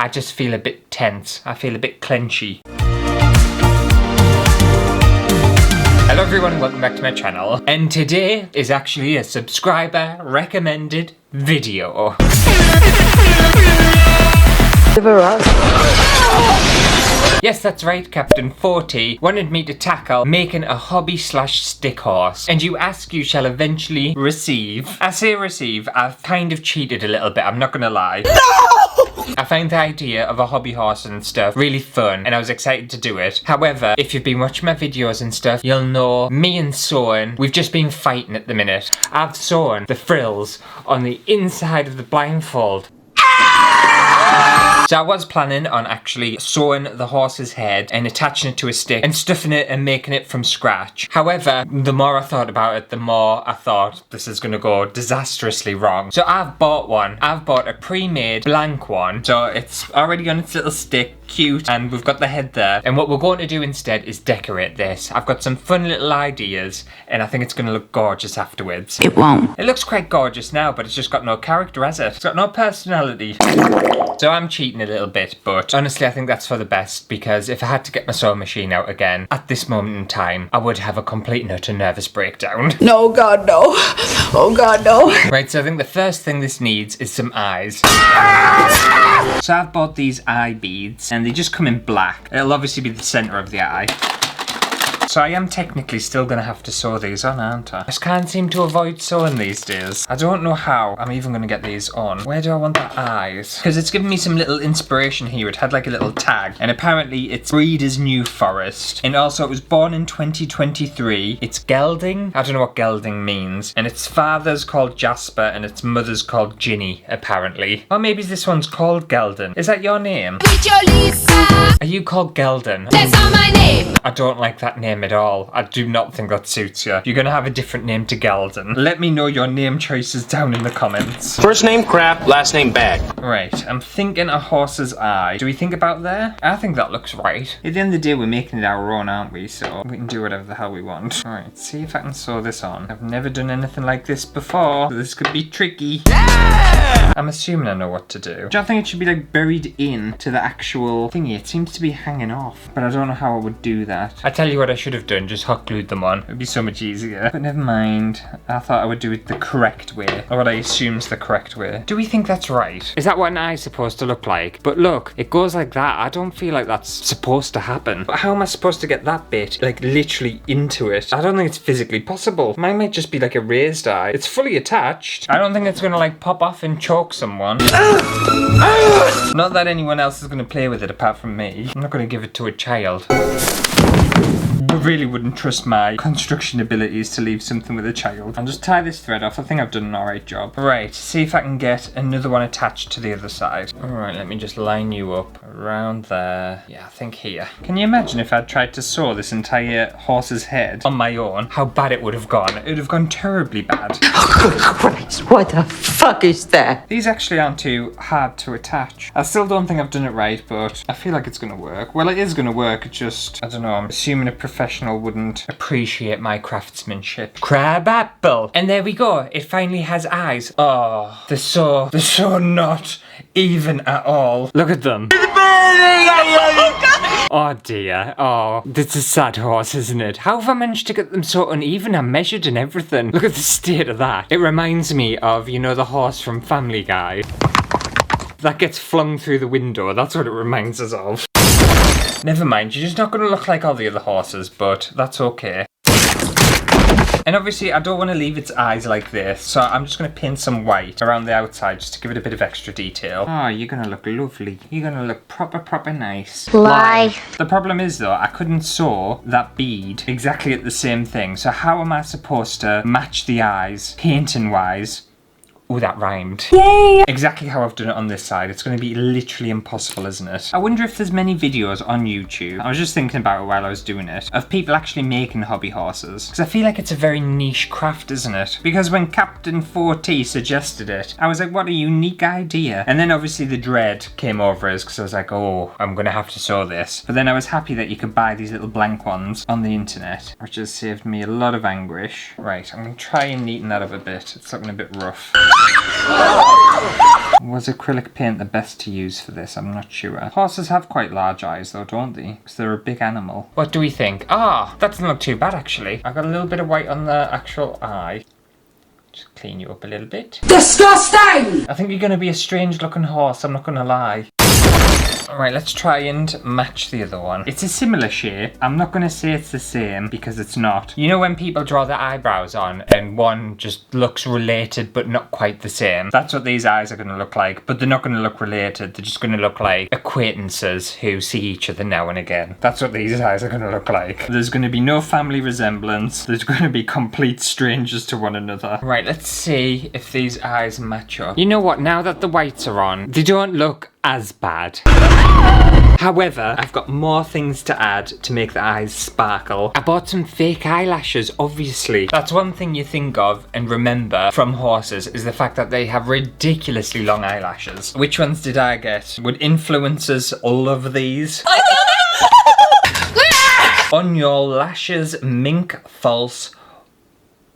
I just feel a bit tense. I feel a bit clenchy. Hello everyone and welcome back to my channel. And today is actually a subscriber recommended video. Yes, that's right, Captain 40 wanted me to tackle making a hobby/stick horse. And you ask, you shall eventually receive. I say receive, I've kind of cheated a little bit, I'm not gonna lie. No! I found the idea of a hobby horse and stuff really fun, and I was excited to do it. However, if you've been watching my videos and stuff, you'll know me and sewing, we've just been fighting at the minute. I've sewn the frills on the inside of the blindfold. So I was planning on actually sewing the horse's head and attaching it to a stick and stuffing it and making it from scratch. However, the more I thought about it, the more I thought this is gonna go disastrously wrong. So I've bought one. I've bought a pre-made blank one. So it's already on its little stick, cute, and we've got the head there. And what we're going to do instead is decorate this. I've got some fun little ideas and I think it's gonna look gorgeous afterwards. It won't. It looks quite gorgeous now, but it's just got no character, has it? It's got no personality. So I'm cheating a little bit, but honestly I think that's for the best, because if I had to get my sewing machine out again at this moment in time, I would have a complete and utter nervous breakdown. No, God, no. Oh, God, no. Right, so I think the first thing this needs is some eyes. So I've bought these eye beads, and they just come in black. It'll obviously be the centre of the eye. So I am technically still gonna have to sew these on, aren't I? I just can't seem to avoid sewing these days. I don't know how I'm even gonna get these on. Where do I want the eyes? Because it's given me some little inspiration here. It had like a little tag, and apparently it's Breeder's New Forest. And also it was born in 2023. It's gelding. I don't know what gelding means. And its father's called Jasper and its mother's called Ginny, apparently. Or maybe this one's called Gelden. Is that your name? Are you called Gelden? That's not my name. I don't like that name at all. I do not think that suits you. You're gonna have a different name to Gelden. Let me know your name choices down in the comments. First name crap, last name bag. Right, I'm thinking a horse's eye. Do we think about there? I think that looks right. At the end of the day, we're making it our own, aren't we? So we can do whatever the hell we want. Alright, see if I can sew this on. I've never done anything like this before, so this could be tricky. I'm assuming I know what to do. Do you think it should be like buried in to the actual thingy? It seems to be hanging off, but I don't know how I would do that. I tell you what I should have done, just hot glued them on. It'd be so much easier. But never mind. I thought I would do it the correct way, or what I assume is the correct way. Do we think that's right? Is that what an eye's supposed to look like? But look, it goes like that. I don't feel like that's supposed to happen. But how am I supposed to get that bit, like, literally into it? I don't think it's physically possible. Mine might just be like a raised eye. It's fully attached. I don't think it's gonna like pop off and choke someone. Not that anyone else is gonna play with it apart from me. I'm not gonna give it to a child. I really wouldn't trust my construction abilities to leave something with a child. I'll just tie this thread off. I think I've done an alright job. Right, see if I can get another one attached to the other side. Alright, let me just line you up around there. Yeah, I think here. Can you imagine if I'd tried to sew this entire horse's head on my own? How bad it would have gone. It would have gone terribly bad. Oh, Christ, what the fuck is that? These actually aren't too hard to attach. I still don't think I've done it right, but I feel like it's gonna work. Well, it is gonna work, it's just, I don't know, I'm assuming a professional wouldn't appreciate my craftsmanship. Crab apple! And there we go, it finally has eyes. Oh, they're so not even at all. Look at them. Oh dear, oh, this is a sad horse, isn't it? How have I managed to get them so uneven and measured and everything? Look at the state of that. It reminds me of, you know, the horse from Family Guy that gets flung through the window. That's what it reminds us of. Never mind, you're just not going to look like all the other horses, but that's okay. And obviously I don't want to leave its eyes like this, so I'm just going to pin some white around the outside just to give it a bit of extra detail. Oh, you're going to look lovely. You're going to look proper nice. Lie. The problem is though, I couldn't sew that bead exactly at the same thing, so how am I supposed to match the eyes, painting wise, Oh, that rhymed. Yay! Exactly how I've done it on this side. It's going to be literally impossible, isn't it? I wonder if there's many videos on YouTube, I was just thinking about it while I was doing it, of people actually making hobby horses. Because I feel like it's a very niche craft, isn't it? Because when Captain 4T suggested it, I was like, what a unique idea. And then obviously the dread came over us because I was like, oh, I'm going to have to sew this. But then I was happy that you could buy these little blank ones on the internet, which has saved me a lot of anguish. Right, I'm going to try and neaten that up a bit. It's looking a bit rough. Was acrylic paint the best to use for this? I'm not sure. Horses have quite large eyes though, don't they? Because they're a big animal. What do we think? Ah, that doesn't look too bad actually. I got a little bit of white on the actual eye. Just clean you up a little bit. Disgusting! I think you're going to be a strange looking horse, I'm not going to lie. Alright, let's try and match the other one. It's a similar shape. I'm not going to say it's the same because it's not. You know when people draw their eyebrows on and one just looks related but not quite the same? That's what these eyes are going to look like, but they're not going to look related. They're just going to look like acquaintances who see each other now and again. That's what these eyes are going to look like. There's going to be no family resemblance. There's going to be complete strangers to one another. Right, let's see if these eyes match up. You know what? Now that the whites are on, they don't look as bad. However, I've got more things to add to make the eyes sparkle. I bought some fake eyelashes, obviously. That's one thing you think of and remember from horses is the fact that they have ridiculously long eyelashes. Which ones did I get? Would influencers love these? On your lashes, mink false.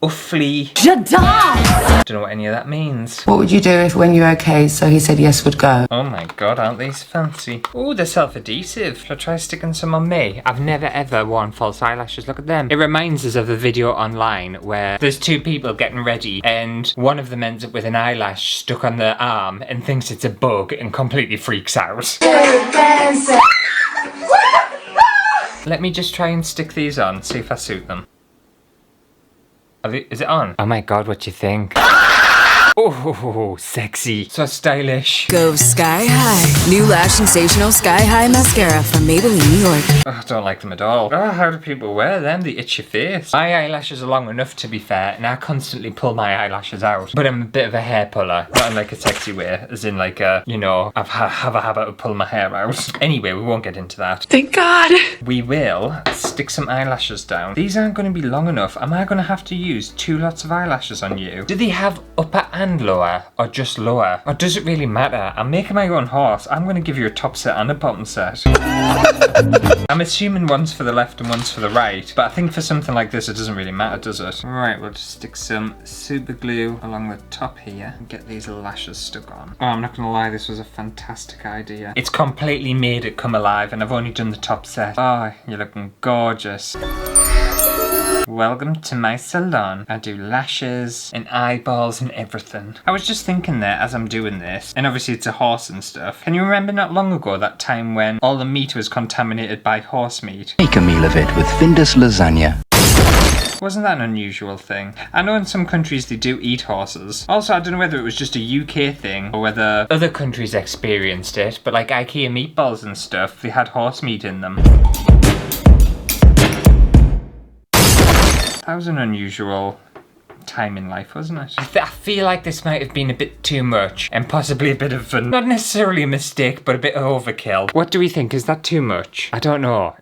Uffly. J'adore! Don't know what any of that means. What would you do if when you're okay, so he said yes would go? Oh my god, aren't these fancy? Oh, they're self-adhesive. Shall I try sticking some on me? I've never ever worn false eyelashes. Look at them. It reminds us of the video online where there's two people getting ready and one of them ends up with an eyelash stuck on their arm and thinks it's a bug and completely freaks out. Let me just try and stick these on, see if I suit them. Is it on? Oh my god, what do you think? Oh, sexy. So stylish. Go sky high. New Lash Sensational Sky High Mascara from Maybelline, New York. Oh, I don't like them at all. Oh, how do people wear them? They itch your face. My eyelashes are long enough, to be fair, and I constantly pull my eyelashes out. But I'm a bit of a hair puller. Not in like a sexy way, as in like a, you know, I have a habit of pulling my hair out. Anyway, we won't get into that. Thank God! We will stick some eyelashes down. These aren't going to be long enough. Am I going to have to use 2 lots of eyelashes on you? Do they have upper and lower, or just lower? Or does it really matter? I'm making my own horse. I'm going to give you a top set and a bottom set. I'm assuming one's for the left and one's for the right, but I think for something like this it doesn't really matter, does it? Right, we'll just stick some super glue along the top here and get these lashes stuck on. Oh, I'm not going to lie, this was a fantastic idea. It's completely made it come alive and I've only done the top set. Oh, you're looking gorgeous. Welcome to my salon. I do lashes and eyeballs and everything. I was just thinking there as I'm doing this, and obviously it's a horse and stuff. Can you remember not long ago that time when all the meat was contaminated by horse meat? Make a meal of it with Findus lasagna. Wasn't that an unusual thing? I know in some countries they do eat horses. Also, I don't know whether it was just a UK thing or whether other countries experienced it, but like IKEA meatballs and stuff, they had horse meat in them. That was an unusual time in life, wasn't it? I feel like this might have been a bit too much and possibly a bit of fun. Not necessarily a mistake, but a bit of overkill. What do we think? Is that too much? I don't know.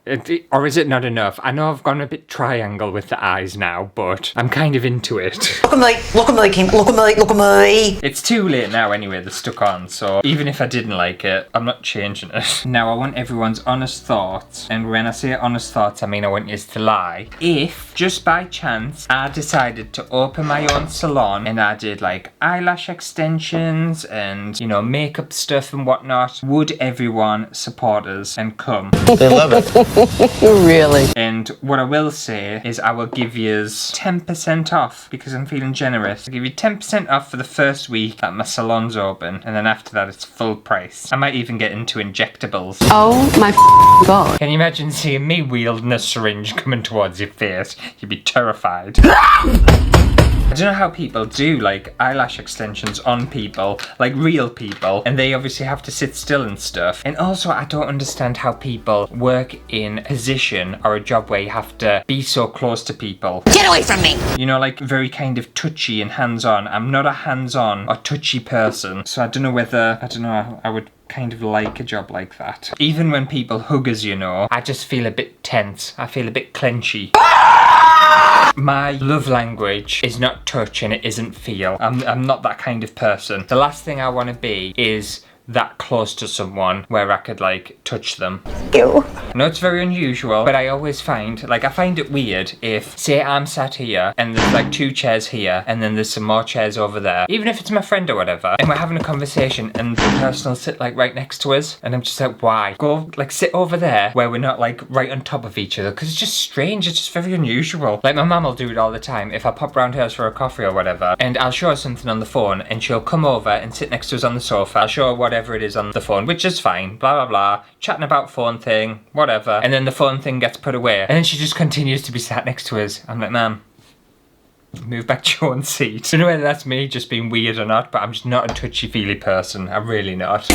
Or is it not enough? I know I've gone a bit triangle with the eyes now, but I'm kind of into it. Look at me, look at me, King, look at me, look at me. It's too late now anyway, they're stuck on, so even if I didn't like it, I'm not changing it. Now I want everyone's honest thoughts, and when I say honest thoughts, I mean I want you to lie. If, just by chance, I decided to open my own salon and I did like eyelash extensions and, you know, makeup stuff and whatnot, would everyone support us and come? They love it. Really? And what I will say is I will give you 10% off because I'm feeling generous. I'll give you 10% off for the first week that my salon's open, and then after that it's full price. I might even get into injectables. Oh my God. Can you imagine seeing me wielding a syringe coming towards your face? You'd be terrified. I don't know how people do like eyelash extensions on people, like real people, and they obviously have to sit still and stuff. And also I don't understand how people work in a position or a job where you have to be so close to people. Get away from me! You know, like very kind of touchy and hands-on. I'm not a hands-on or touchy person, so I don't know whether, I would kind of like a job like that. Even when people hug us, you know, I just feel a bit tense. I feel a bit clenchy. My love language is not touch and it isn't feel. I'm not that kind of person. The last thing I want to be is that close to someone where I could like touch them. Ew. I know it's very unusual, but I always find, like I find it weird if, say I'm sat here and there's like 2 chairs here and then there's some more chairs over there, even if it's my friend or whatever, and we're having a conversation and the person will sit like right next to us and I'm just like, why? Go like sit over there where we're not like right on top of each other, because it's just strange, it's just very unusual. Like my mum will do it all the time. If I pop round hers for a coffee or whatever and I'll show her something on the phone and she'll come over and sit next to us on the sofa, I'll show her whatever it is on the phone, which is fine, blah blah blah, chatting about phone thing, whatever, and then the phone thing gets put away and then she just continues to be sat next to us. I'm like, ma'am, move back to your own seat. I don't know whether that's me just being weird or not, but I'm just not a touchy-feely person. I'm really not.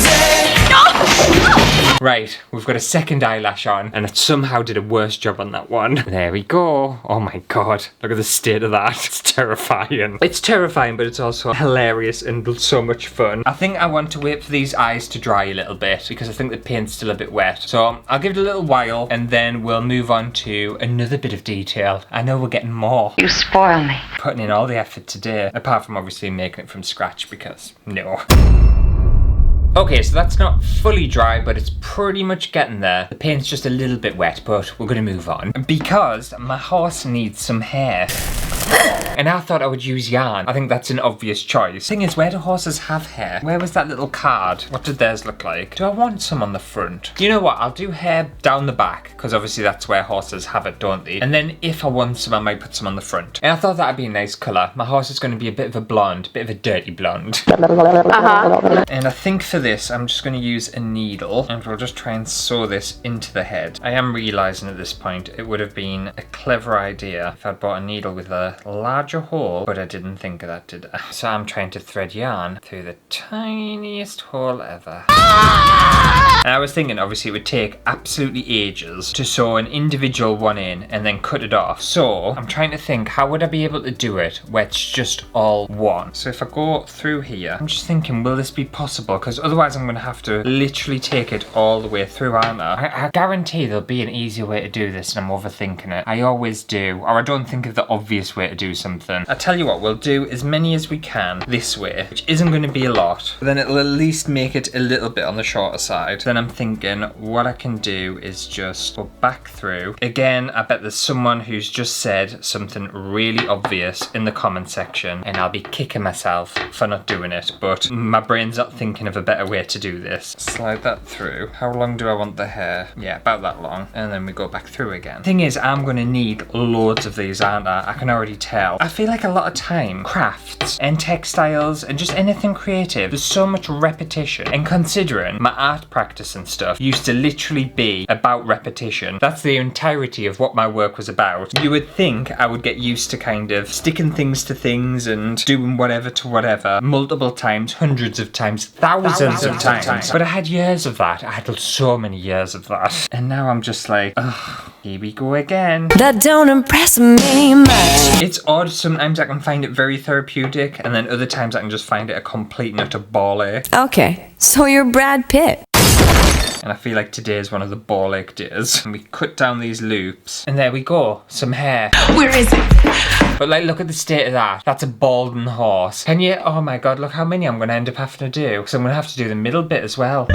Right, we've got a second eyelash on, and it somehow did a worse job on that one. There we go. Oh my god, look at the state of that. It's terrifying. It's terrifying, but it's also hilarious and so much fun. I think I want to wait for these eyes to dry a little bit, because I think the paint's still a bit wet. So I'll give it a little while, and then we'll move on to another bit of detail. I know we're getting more. You spoil me. Putting in all the effort today, apart from obviously making it from scratch, because no. Okay, so that's not fully dry, but it's pretty much getting there. The paint's just a little bit wet, but we're gonna move on. Because my horse needs some hair. And I thought I would use yarn. I think that's an obvious choice. Thing is, where do horses have hair? Where was that little card? What did theirs look like? Do I want some on the front? You know what? I'll do hair down the back, because obviously that's where horses have it, don't they? And then if I want some, I might put some on the front. And I thought that'd be a nice colour. My horse is going to be a bit of a blonde, a bit of a dirty blonde. And I think for this, I'm just going to use a needle, and we'll just try and sew this into the head. I am realising at this point, it would have been a clever idea if I'd bought a needle with a larger hole, but I didn't think of that, did I? So I'm trying to thread yarn through the tiniest hole ever. And I was thinking, obviously, it would take absolutely ages to sew an individual one in and then cut it off. So I'm trying to think, how would I be able to do it where it's just all one? So if I go through here, I'm just thinking, will this be possible? Because otherwise I'm going to have to literally take it all the way through, aren't I? I guarantee there'll be an easier way to do this and I'm overthinking it. I always do. Or I don't think of the obvious way to do something. I tell you what, we'll do as many as we can this way, which isn't going to be a lot. But then it'll at least make it a little bit on the shorter side. Then I'm thinking what I can do is just go back through. Again, I bet there's someone who's just said something really obvious in the comment section and I'll be kicking myself for not doing it, but my brain's not thinking of a better way to do this. Slide that through. How long do I want the hair? Yeah, about that long. And then we go back through again. Thing is, I'm going to need loads of these, aren't I? I can already tell. I feel like a lot of time, crafts and textiles and just anything creative, there's so much repetition. And considering my art practice and stuff used to literally be about repetition, that's the entirety of what my work was about, you would think I would get used to kind of sticking things to things and doing whatever to whatever multiple times, hundreds of times, thousands of times. But I had years of that. I had so many years of that. And now I'm just like, ugh, here we go again. That don't impress me much. It's odd, sometimes I can find it very therapeutic, and then other times I can just find it a complete and utter ball ache. Okay, so you're Brad Pitt. And I feel like today is one of the ball ache days. And we cut down these loops, and there we go, some hair. Where is it? But like, look at the state of that. That's a balding horse. Can you, oh my god, look how many I'm gonna end up having to do. Because I'm gonna have to do the middle bit as well.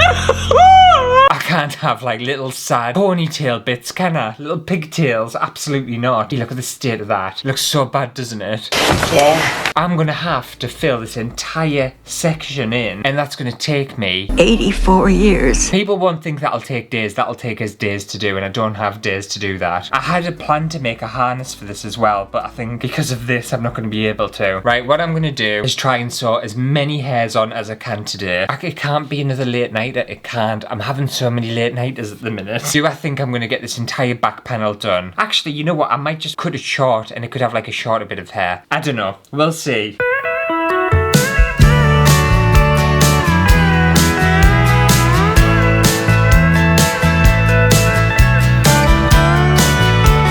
I can't have like little sad ponytail bits, can I? Little pigtails, absolutely not. You look at the state of that. It looks so bad, doesn't it? Yeah. I'm gonna have to fill this entire section in, and that's gonna take me 84 years. People won't think that'll take days. That'll take us days to do, and I don't have days to do that. I had a plan to make a harness for this as well, but I think because of this, I'm not going to be able to. Right, what I'm going to do is try and sew as many hairs on as I can today. It can't be another late nighter. It can't. I'm having so many late nighters at the minute. Do I think I'm going to get this entire back panel done? Actually, you know what? I might just cut it short, and it could have like a shorter bit of hair. I don't know. We'll see.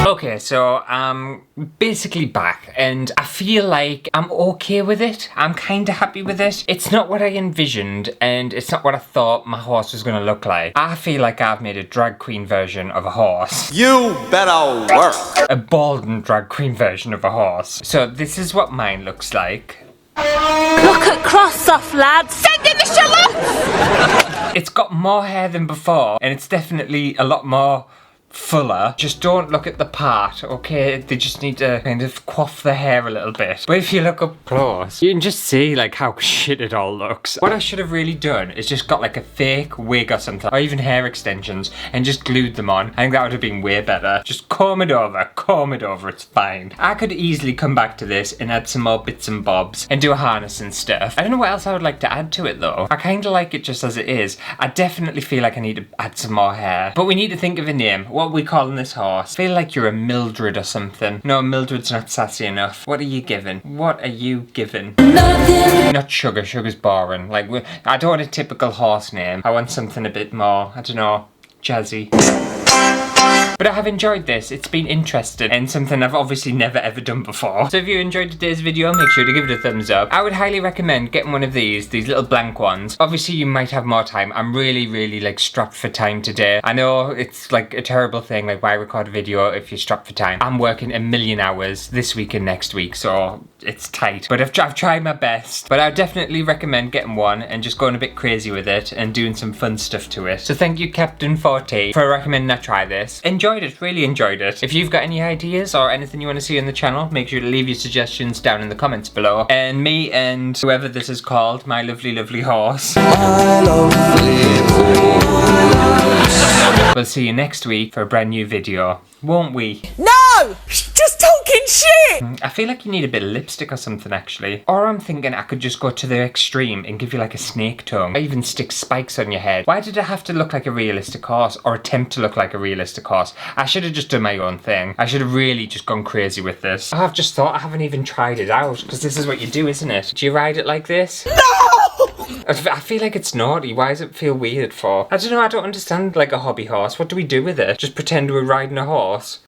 Okay, so I'm basically back and I feel like I'm okay with it. I'm kind of happy with it. It's not what I envisioned and it's not what I thought my horse was going to look like. I feel like I've made a drag queen version of a horse. You better work. A balding drag queen version of a horse. So this is what mine looks like. Look at cross off, lads. Send in the shallots! It's got more hair than before, and it's definitely a lot more fuller. Just don't look at the part, okay? They just need to kind of quaff the hair a little bit. But if you look up close, you can just see like how shit it all looks. What I should have really done is just got like a fake wig or something, or even hair extensions, and just glued them on. I think that would have been way better. Just comb it over, it's fine. I could easily come back to this and add some more bits and bobs and do a harness and stuff. I don't know what else I would like to add to it though. I kind of like it just as it is. I definitely feel like I need to add some more hair. But we need to think of a name. What are we calling this horse? I feel like you're a Mildred or something. No, Mildred's not sassy enough. What are you giving? What are you giving? Nothing. Not Sugar. Sugar's boring. Like, I don't want a typical horse name. I want something a bit more, I don't know, jazzy. But I have enjoyed this. It's been interesting and something I've obviously never ever done before. So if you enjoyed today's video, make sure to give it a thumbs up. I would highly recommend getting one of these little blank ones. Obviously you might have more time. I'm really like strapped for time today. I know it's like a terrible thing, like why record a video if you're strapped for time. I'm working a million hours this week and next week, so it's tight. But I've tried my best. But I would definitely recommend getting one and just going a bit crazy with it and doing some fun stuff to it. So thank you Captain 40 for recommending I try this. Enjoyed it, really enjoyed it. If you've got any ideas or anything you want to see on the channel, make sure to leave your suggestions down in the comments below. And me and whoever this is called, my lovely horse, we'll see you next week for a brand new video, won't we? No! Just talking shit! I feel like you need a bit of lipstick or something actually. Or I'm thinking I could just go to the extreme and give you like a snake tongue. I even stick spikes on your head. Why did it have to look like a realistic horse or attempt to look like a realistic horse? I should have just done my own thing. I should have really just gone crazy with this. Oh, I've just thought I haven't even tried it out because this is what you do, isn't it? Do you ride it like this? No! I feel like it's naughty. Why does it feel weird for? I don't know, I don't understand like a hobby horse. What do we do with it? Just pretend we're riding a horse?